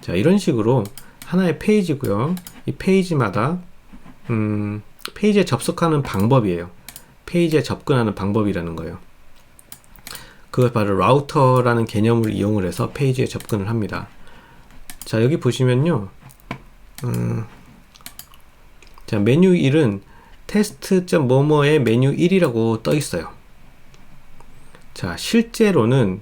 자, 이런 식으로 하나의 페이지고요. 이 페이지마다 페이지에 접속하는 방법이에요. 페이지에 접근하는 방법이라는 거예요. 그걸 바로 라우터라는 개념을 이용을 해서 페이지에 접근을 합니다. 자, 여기 보시면요. 자, 메뉴 1은 테스트.뭐뭐의 메뉴 1이라고 떠 있어요. 자, 실제로는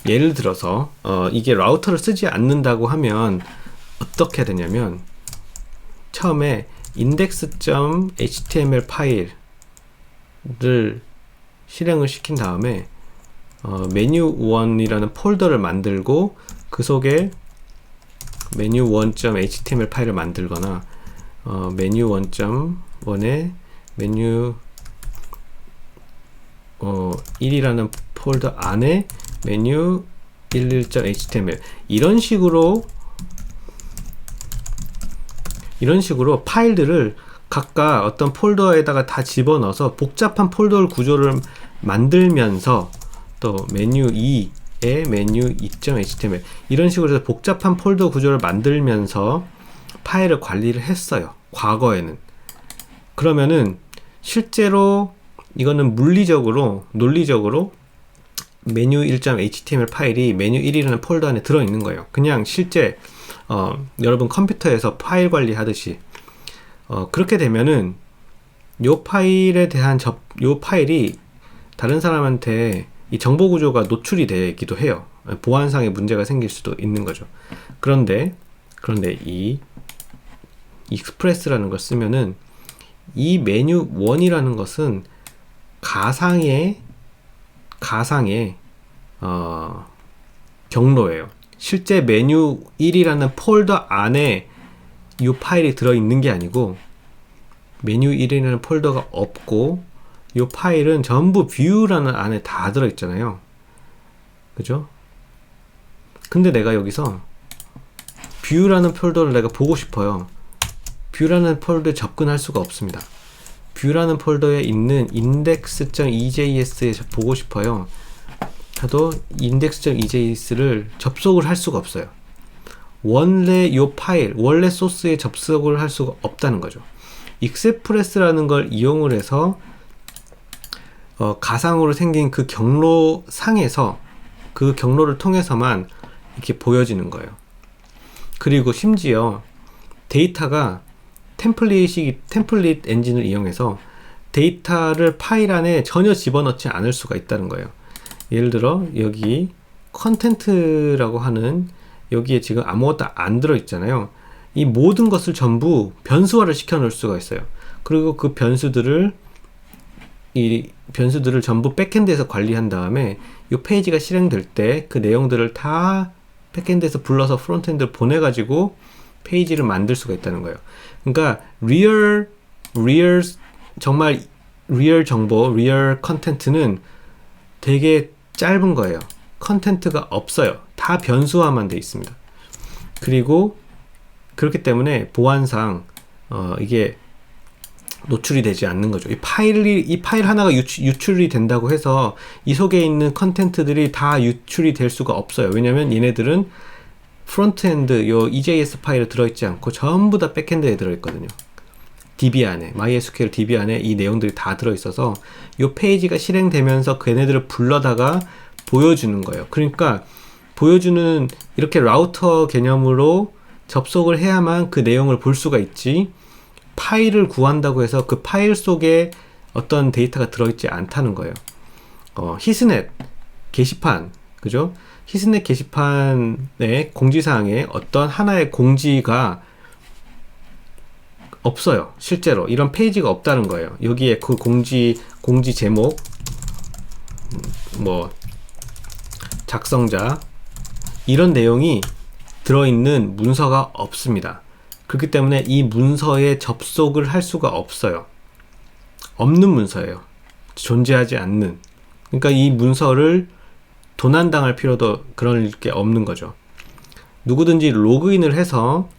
예를 들어서 이게 라우터를 쓰지 않는다고 하면 어떻게 해야 되냐면, 처음에 index.html 파일을 실행을 시킨 다음에 메뉴 1이라는 폴더를 만들고 그 속에 메뉴 1.html 파일을 만들거나 메뉴 1.1에 메뉴 1이라는 폴더 안에 메뉴 11.html 이런 식으로 파일들을 각각 어떤 폴더에다가 다 집어넣어서 복잡한 폴더 구조를 만들면서, 또 메뉴 2에 메뉴 2.html 이런 식으로 해서 복잡한 폴더 구조를 만들면서 파일을 관리를 했어요, 과거에는. 그러면은 실제로 이거는 논리적으로 메뉴 1.html 파일이 메뉴 1이라는 폴더 안에 들어있는 거예요. 그냥 실제 여러분 컴퓨터에서 파일 관리하듯이. 그렇게 되면은 요 파일에 대한 요 파일이 다른 사람한테 이 정보 구조가 노출이 되기도 해요. 보안상의 문제가 생길 수도 있는 거죠. 그런데 이 익스프레스라는 걸 쓰면은 이 메뉴 1이라는 것은 가상의 경로예요. 실제 메뉴 1이라는 폴더 안에 이 파일이 들어있는 게 아니고, 메뉴 1이라는 폴더가 없고 이 파일은 전부 뷰라는 안에 다 들어있잖아요. 그죠? 근데 내가 여기서 뷰라는 폴더를 내가 보고 싶어요. 뷰라는 폴더에 접근할 수가 없습니다. 뷰라는 폴더에 있는 index.ejs에 보고 싶어요. 저도 index.ejs를 접속을 할 수가 없어요. 원래 소스에 접속을 할 수가 없다는 거죠. 익스프레스라는 걸 이용을 해서 가상으로 생긴 그 경로상에서, 그 경로를 통해서만 이렇게 보여지는 거예요. 그리고 심지어 데이터가 템플릿 엔진을 이용해서 데이터를 파일 안에 전혀 집어넣지 않을 수가 있다는 거예요. 예를 들어 여기 컨텐트라고 하는 여기에 지금 아무것도 안 들어있잖아요. 이 모든 것을 전부 변수화를 시켜 놓을 수가 있어요. 그리고 그 변수들을 전부 백엔드에서 관리한 다음에 이 페이지가 실행될 때 그 내용들을 다 백엔드에서 불러서 프론트엔드를 보내가지고 페이지를 만들 수가 있다는 거예요. 그러니까 정말 리얼 정보, 리얼 컨텐트는 되게 짧은 거예요. 컨텐트가 없어요. 다 변수화만 돼 있습니다. 그리고 그렇기 때문에 보안상 이게 노출이 되지 않는 거죠. 이 파일 하나가 유출이 된다고 해서 이 속에 있는 컨텐트들이 다 유출이 될 수가 없어요. 왜냐면 얘네들은 프론트엔드 요 EJS 파일에 들어있지 않고 전부 다 백엔드에 들어있거든요. DB 안에, MySQL DB 안에 이 내용들이 다 들어있어서 요 페이지가 실행되면서 걔네들을 불러다가 보여주는 거예요. 그러니까 이렇게 라우터 개념으로 접속을 해야만 그 내용을 볼 수가 있지, 파일을 구한다고 해서 그 파일 속에 어떤 데이터가 들어있지 않다는 거예요. 히스넷 게시판, 그죠? 히스넷 게시판의 공지사항에 어떤 하나의 공지가 없어요. 실제로 이런 페이지가 없다는 거예요. 여기에 그 공지 제목, 뭐 작성자, 이런 내용이 들어있는 문서가 없습니다. 그렇기 때문에 이 문서에 접속을 할 수가 없어요. 없는 문서예요. 존재하지 않는. 그러니까 이 문서를 도난당할 필요도 그럴 게 없는 거죠. 누구든지 로그인을 해서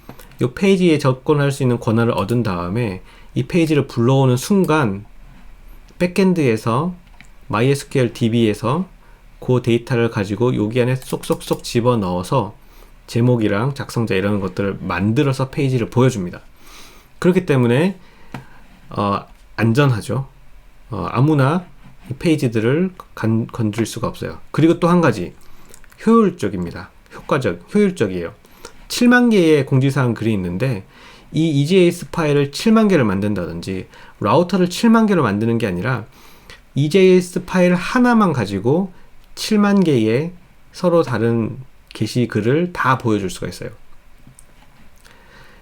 이 페이지에 접근할 수 있는 권한을 얻은 다음에 이 페이지를 불러오는 순간 백엔드에서 MySQL DB에서 그 데이터를 가지고 여기 안에 쏙쏙쏙 집어넣어서 제목이랑 작성자 이런 것들을 만들어서 페이지를 보여줍니다. 그렇기 때문에 안전하죠. 아무나 이 페이지들을 건드릴 수가 없어요. 그리고 또 한 가지, 효율적입니다. 효율적이에요. 7만 개의 공지사항 글이 있는데 이 EJS 파일을 7만 개를 만든다든지 라우터를 7만 개로 만드는 게 아니라 EJS 파일 하나만 가지고 7만 개의 서로 다른 게시글을 다 보여줄 수가 있어요.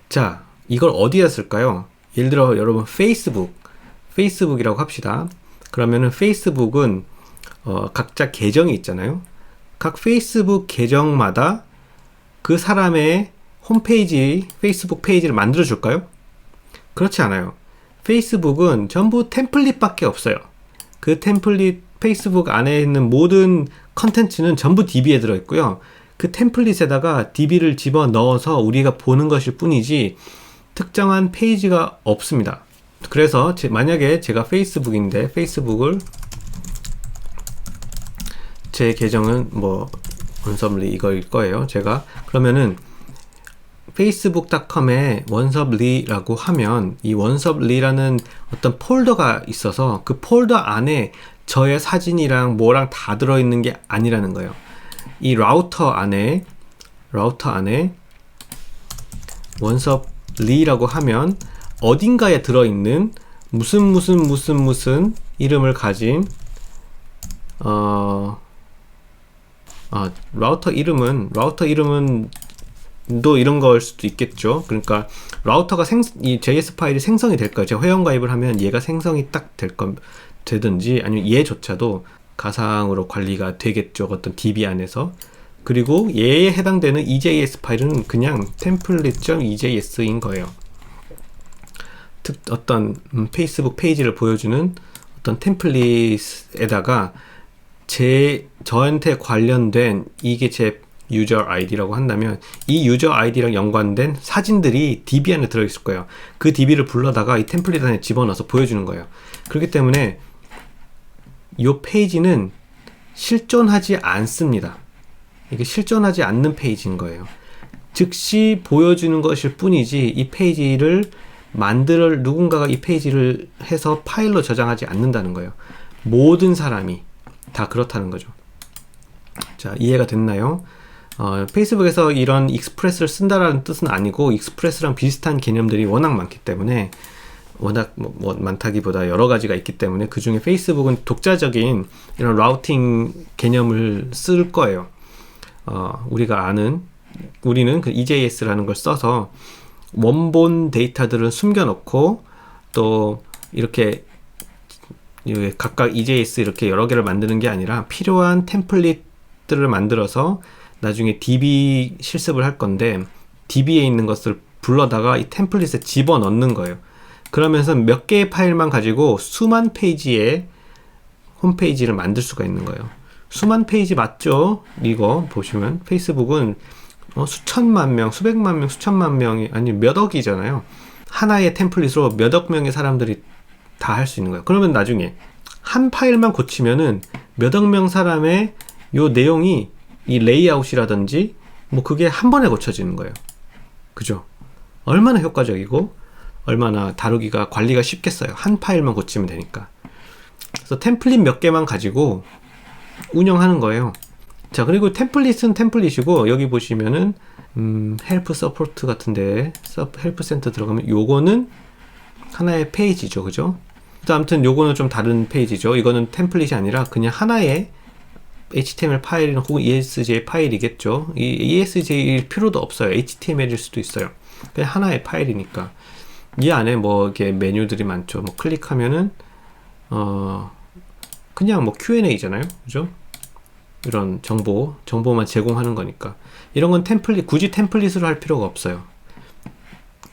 자, 이걸 어디에 쓸까요? 예를 들어 여러분 페이스북이라고 합시다. 그러면은 페이스북은 각자 계정이 있잖아요. 각 페이스북 계정마다 그 사람의 홈페이지, 페이스북 페이지를 만들어 줄까요? 그렇지 않아요. 페이스북은 전부 템플릿밖에 없어요. 그 템플릿, 페이스북 안에 있는 모든 컨텐츠는 전부 DB에 들어있고요. 그 템플릿에다가 DB를 집어 넣어서 우리가 보는 것일 뿐이지 특정한 페이지가 없습니다. 그래서 만약에 제가 페이스북인데 페이스북을 제 계정은 뭐 원섭리 이거일 거예요. 제가 그러면은 facebook.com에 원섭리라고 하면 이 원섭리라는 어떤 폴더가 있어서 그 폴더 안에 저의 사진이랑 뭐랑 다 들어있는 게 아니라는 거예요. 이 라우터 안에 원섭리라고 하면 어딘가에 들어있는 무슨 이름을 가진 라우터 이름은 또 이런 거일 수도 있겠죠. 그러니까 라우터가 이 JS 파일이 생성이 될 거예요. 제가 회원가입을 하면 얘가 생성이 딱 되든지 아니면 얘조차도 가상으로 관리가 되겠죠. 어떤 DB 안에서. 그리고 얘에 해당되는 EJS 파일은 그냥 template.ejs인 거예요. 어떤 페이스북 페이지를 보여주는 어떤 템플릿에다가 저한테 관련된 이게 제 유저 아이디라고 한다면 이 유저 아이디랑 연관된 사진들이 DB 안에 들어있을 거예요. 그 DB를 불러다가 이 템플릿 안에 집어넣어서 보여주는 거예요. 그렇기 때문에 이 페이지는 실존하지 않습니다. 이게 실존하지 않는 페이지인 거예요. 즉시 보여주는 것일 뿐이지 이 페이지를 누군가가 이 페이지를 해서 파일로 저장하지 않는다는 거예요. 모든 사람이 다 그렇다는 거죠. 자, 이해가 됐나요? 페이스북에서 이런 익스프레스를 쓴다라는 뜻은 아니고 익스프레스랑 비슷한 개념들이 워낙 많기 때문에 워낙 뭐 많다기보다 여러 가지가 있기 때문에 그 중에 페이스북은 독자적인 이런 라우팅 개념을 쓸 거예요. 우리는 그 EJS라는 걸 써서 원본 데이터들은 숨겨놓고 또 이렇게 각각 EJS 이렇게 여러 개를 만드는 게 아니라 필요한 템플릿들을 만들어서 나중에 DB 실습을 할 건데 DB에 있는 것을 불러다가 이 템플릿에 집어넣는 거예요. 그러면서 몇 개의 파일만 가지고 수만 페이지의 홈페이지를 만들 수가 있는 거예요. 수만 페이지 맞죠? 이거 보시면 페이스북은 수천만 명, 수백만 명, 수천만 명이 아니 몇 억이잖아요. 하나의 템플릿으로 몇 억 명의 사람들이 다 할 수 있는 거예요. 그러면 나중에 한 파일만 고치면은 몇 억 명 사람의 요 내용이 이 레이아웃이라든지 뭐 그게 한 번에 고쳐지는 거예요. 그죠? 얼마나 효과적이고 얼마나 다루기가 관리가 쉽겠어요. 한 파일만 고치면 되니까. 그래서 템플릿 몇 개만 가지고 운영하는 거예요. 자, 그리고 템플릿은 템플릿이고 여기 보시면은 헬프 서포트 같은데 헬프 센터 들어가면 요거는 하나의 페이지죠. 그죠? 아무튼 요거는 좀 다른 페이지죠. 이거는 템플릿이 아니라 그냥 하나의 HTML 파일이나 혹은 ESJ 파일이겠죠. 이 ESJ일 필요도 없어요. HTML일 수도 있어요. 그냥 하나의 파일이니까. 이 안에 뭐 이렇게 메뉴들이 많죠. 뭐 클릭하면은 그냥 뭐 Q&A잖아요. 그죠? 이런 정보만 제공하는 거니까. 이런 건 굳이 템플릿으로 할 필요가 없어요.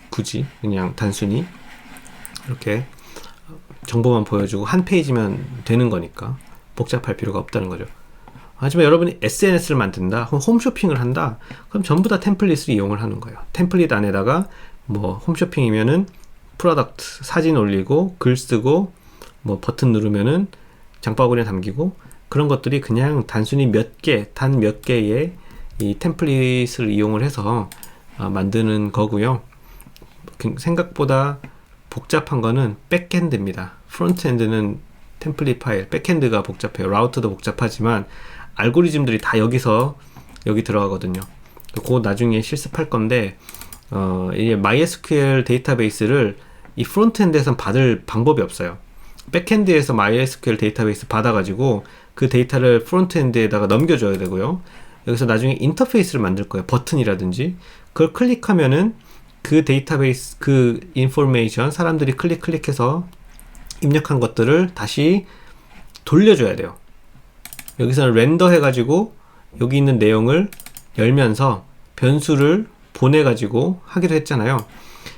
굳이 그냥 단순히 이렇게 정보만 보여주고 한 페이지면 되는 거니까 복잡할 필요가 없다는 거죠. 하지만 여러분이 SNS를 만든다, 홈쇼핑을 한다, 그럼 전부 다 템플릿을 이용을 하는 거예요. 템플릿 안에다가 뭐 홈쇼핑이면은 프로덕트 사진 올리고 글 쓰고 뭐 버튼 누르면은 장바구니에 담기고, 그런 것들이 그냥 단순히 단 몇 개의 이 템플릿을 이용을 해서 만드는 거고요. 생각보다 복잡한 거는 백엔드입니다. 프론트엔드는 템플릿 파일, 백엔드가 복잡해요. 라우터도 복잡하지만 알고리즘들이 다 여기 들어가거든요. 그거 나중에 실습할 건데, 이 MySQL 데이터베이스를 이 프론트엔드에선 받을 방법이 없어요. 백엔드에서 MySQL 데이터베이스 받아가지고 그 데이터를 프론트엔드에다가 넘겨줘야 되고요. 여기서 나중에 인터페이스를 만들 거예요. 버튼이라든지. 그걸 클릭하면은 그 데이터베이스, 그 인포메이션, 사람들이 클릭해서 입력한 것들을 다시 돌려줘야 돼요. 여기서는 렌더 해가지고 여기 있는 내용을 열면서 변수를 보내가지고 하기로 했잖아요.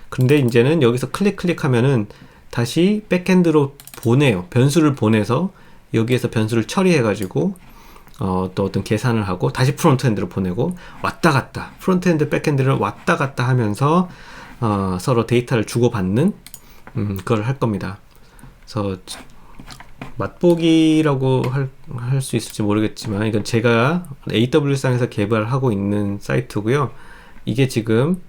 근데 이제는 여기서 클릭하면은 다시 백엔드로 보내요. 변수를 보내서 여기에서 변수를 처리해가지고 또 어떤 계산을 하고 다시 프론트엔드로 보내고 왔다 갔다, 프론트엔드 백엔드를 왔다 갔다 하면서 서로 데이터를 주고받는 그걸 할 겁니다. 그래서 맛보기라고 할 수 있을지 모르겠지만, 이건 제가 AWS상에서 개발하고 있는 사이트고요. 이게 지금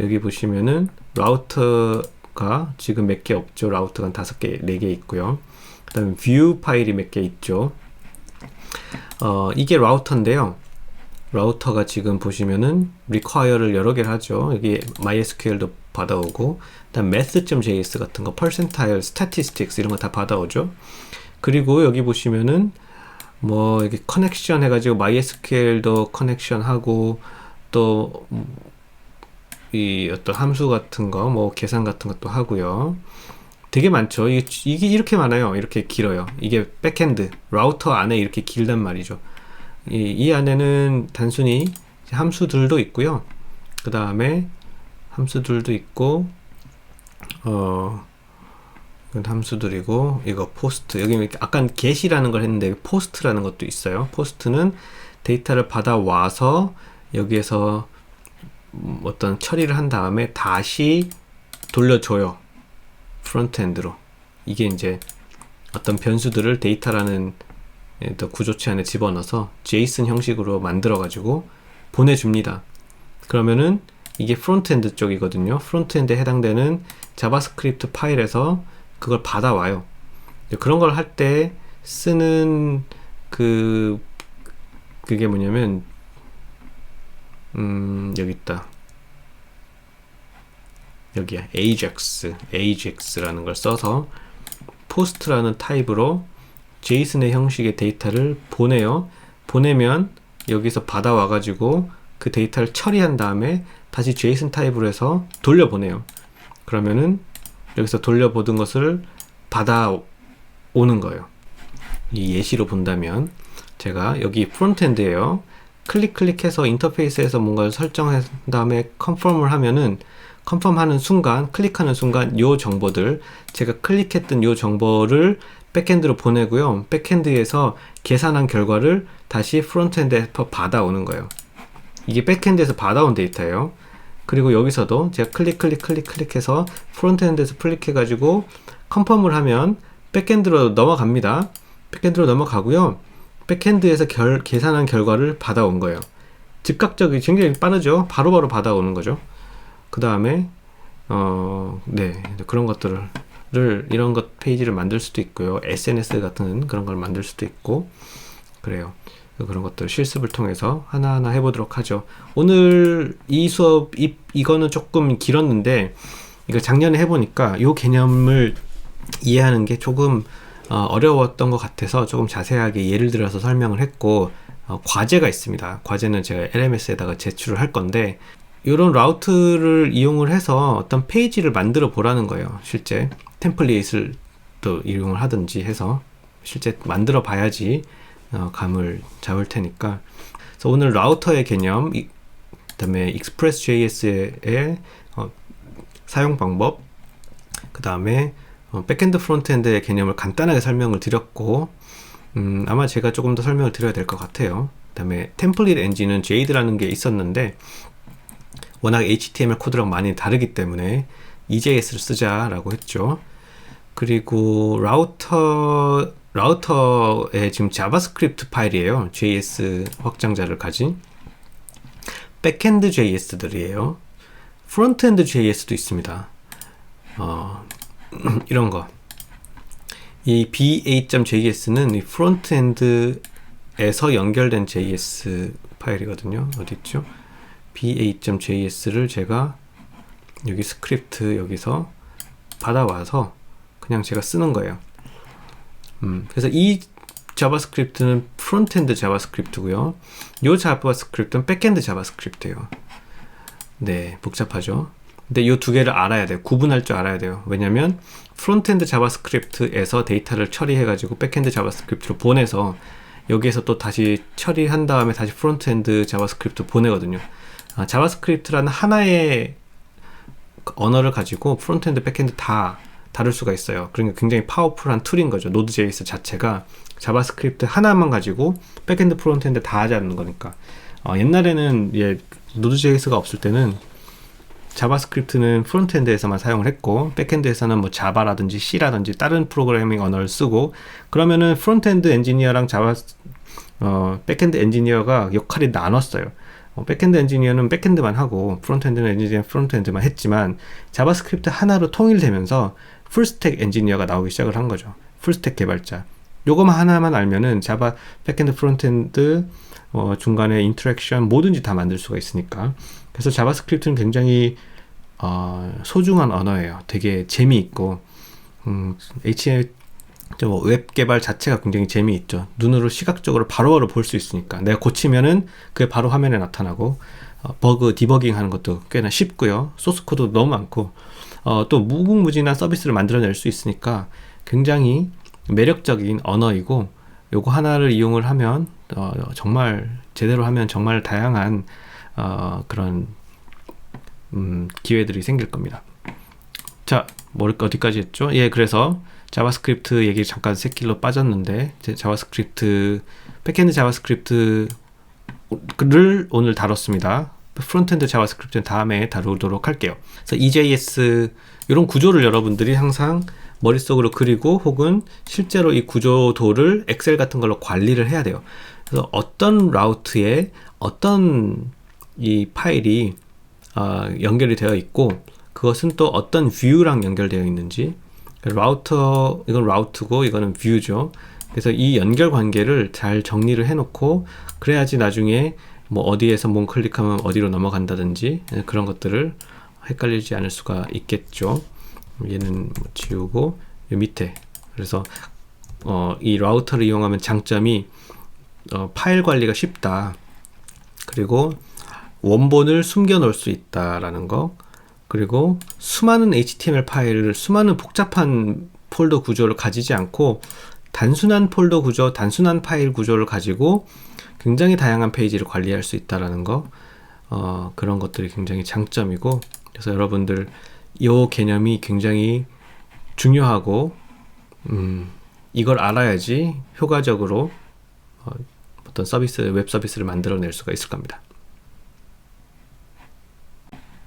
여기 보시면은 라우터가 지금 몇 개 없죠. 라우터가 한 5개, 4개 있고요. 그 다음에 뷰 파일이 몇 개 있죠. 이게 라우터인데요. 라우터가 지금 보시면은 require를 여러 개를 하죠. 여기 MySQL도 받아오고, 그다음 math.js 같은 거, percentile, statistics 이런 거 다 받아오죠. 그리고 여기 보시면은 뭐 이렇게 커넥션 해가지고 MySQL도 커넥션 하고, 또 이 어떤 함수 같은 거, 뭐 계산 같은 것도 하고요. 되게 많죠. 이게 이렇게 많아요. 이렇게 길어요. 이게 백엔드 라우터 안에 이렇게 길단 말이죠. 이 안에는 단순히 함수들도 있고요. 그 다음에 함수들도 있고, 이건 함수들이고, 이거 포스트. 여기 아까 get이라는 걸 했는데 포스트라는 것도 있어요. 포스트는 데이터를 받아와서 여기에서 어떤 처리를 한 다음에 다시 돌려줘요. 프론트엔드로. 이게 이제 어떤 변수들을 데이터라는 구조체 안에 집어넣어서 JSON 형식으로 만들어 가지고 보내줍니다. 그러면은 이게 프론트엔드 쪽이거든요. 프론트엔드에 해당되는 자바스크립트 파일에서 그걸 받아와요. 그런 걸 할 때 쓰는 그게 뭐냐면 여기 있다. 여기야. AJAX라는 걸 써서 포스트라는 타입으로 JSON의 형식의 데이터를 보내요. 보내면 여기서 받아와 가지고 그 데이터를 처리한 다음에 다시 JSON 타입으로 해서 돌려보내요. 그러면은 여기서 돌려보던 것을 받아오는 거예요. 이 예시로 본다면, 제가 여기 프론트엔드예요. 클릭해서 인터페이스에서 뭔가를 설정한 다음에 컨펌을 하면은, 컨펌하는 순간, 클릭하는 순간 요 정보들, 제가 클릭했던 요 정보를 백엔드로 보내고요. 백엔드에서 계산한 결과를 다시 프론트엔드에 받아오는 거예요. 이게 백엔드에서 받아온 데이터예요. 그리고 여기서도 제가 클릭해서 프론트엔드에서 클릭해가지고 컨펌을 하면 백엔드로 넘어갑니다. 백엔드로 넘어가고요. 백엔드에서 계산한 결과를 받아온 거예요. 즉각적이 굉장히 빠르죠. 바로바로 받아오는 거죠. 그 다음에 네, 그런 것들을 이런 것 페이지를 만들 수도 있고요. SNS 같은 그런 걸 만들 수도 있고 그래요. 그런 것들 실습을 통해서 하나하나 해보도록 하죠. 오늘 이 수업 이거는 조금 길었는데, 이거 작년에 해보니까 이 개념을 이해하는 게 조금 어려웠던 것 같아서 조금 자세하게 예를 들어서 설명을 했고, 과제가 있습니다. 과제는 제가 LMS에다가 제출을 할 건데, 이런 라우트를 이용을 해서 어떤 페이지를 만들어 보라는 거예요. 실제 템플릿을 또 이용을 하든지 해서 실제 만들어 봐야지 감을 잡을 테니까. 그래서 오늘 라우터의 개념, 그 다음에 ExpressJS의 사용 방법, 그 다음에 백엔드 프론트엔드의 개념을 간단하게 설명을 드렸고, 아마 제가 조금 더 설명을 드려야 될 것 같아요. 그 다음에 템플릿 엔진은 Jade라는 게 있었는데 워낙 HTML 코드랑 많이 다르기 때문에 EJS를 쓰자라고 했죠. 그리고 라우터에 지금 자바스크립트 파일이에요. JS 확장자를 가진 백엔드 JS들이에요. 프론트엔드 JS도 있습니다. 이런 거. 이 ba.js는 이 프론트엔드에서 연결된 JS 파일이거든요. 어디 있죠? ba.js를 제가 여기 스크립트 여기서 받아와서 그냥 제가 쓰는 거예요. 그래서 이 자바스크립트는 프론트엔드 자바스크립트고요. 이 자바스크립트는 백엔드 자바스크립트예요. 네, 복잡하죠. 근데 이 두 개를 알아야 돼요. 구분할 줄 알아야 돼요. 왜냐면 프론트엔드 자바스크립트에서 데이터를 처리해가지고 백엔드 자바스크립트로 보내서 여기에서 또 다시 처리한 다음에 다시 프론트엔드 자바스크립트 보내거든요. 자바스크립트라는 하나의 언어를 가지고 프론트엔드, 백엔드 다 다룰 수가 있어요. 그러니까 굉장히 파워풀한 툴인 거죠. 노드.js 자체가 자바스크립트 하나만 가지고 백엔드, 프론트엔드 다 하자는 거니까. 옛날에는 노드.js가 없을 때는 자바스크립트는 프론트엔드에서만 사용을 했고 백엔드에서는 뭐 자바라든지 C라든지 다른 프로그래밍 언어를 쓰고, 그러면은 프론트엔드 엔지니어랑 백엔드 엔지니어가 역할이 나눴어요. 백엔드 엔지니어는 백엔드만 하고 프론트엔드 엔지니어는 프론트엔드만 했지만 자바스크립트 하나로 통일되면서 풀스택 엔지니어가 나오기 시작을 한 거죠. 풀스택 개발자. 요거만 하나만 알면은 자바 백엔드, 프론트엔드 중간에 인터랙션 뭐든지 다 만들 수가 있으니까. 그래서 자바스크립트는 굉장히 소중한 언어예요. 되게 재미있고 웹 개발 자체가 굉장히 재미있죠. 눈으로 시각적으로 바로바로 볼 수 있으니까. 내가 고치면은 그게 바로 화면에 나타나고, 버그 디버깅 하는 것도 꽤나 쉽고요. 소스 코드도 너무 많고, 또 무궁무진한 서비스를 만들어낼 수 있으니까 굉장히 매력적인 언어이고, 요거 하나를 이용을 하면 정말 제대로 하면 정말 다양한 그런 기회들이 생길 겁니다. 자, 어디까지 했죠? 그래서 자바스크립트 얘기 잠깐 새길로 빠졌는데, 백엔드 자바스크립트를 오늘 다뤘습니다. 프론트엔드 자바스크립트는 다음에 다루도록 할게요. 그래서 EJS 이런 구조를 여러분들이 항상 머릿속으로 그리고 혹은 실제로 이 구조도를 엑셀 같은 걸로 관리를 해야 돼요. 그래서 어떤 라우트에 어떤 이 파일이 연결이 되어 있고, 그것은 또 어떤 뷰랑 연결되어 있는지, 이건 라우트고 이거는 뷰죠. 그래서 이 연결 관계를 잘 정리를 해놓고, 그래야지 나중에 뭐 어디에서 뭔 클릭하면 어디로 넘어간다든지 그런 것들을 헷갈리지 않을 수가 있겠죠. 얘는 뭐 지우고 이 밑에. 그래서 이 라우터를 이용하면 장점이 파일 관리가 쉽다. 그리고 원본을 숨겨 놓을 수 있다라는 거. 그리고 수많은 HTML 파일을, 수많은 복잡한 폴더 구조를 가지지 않고 단순한 폴더 구조, 단순한 파일 구조를 가지고 굉장히 다양한 페이지를 관리할 수 있다라는 거, 그런 것들이 굉장히 장점이고, 그래서 여러분들 이 개념이 굉장히 중요하고, 이걸 알아야지 효과적으로 어떤 웹 서비스를 만들어낼 수가 있을 겁니다.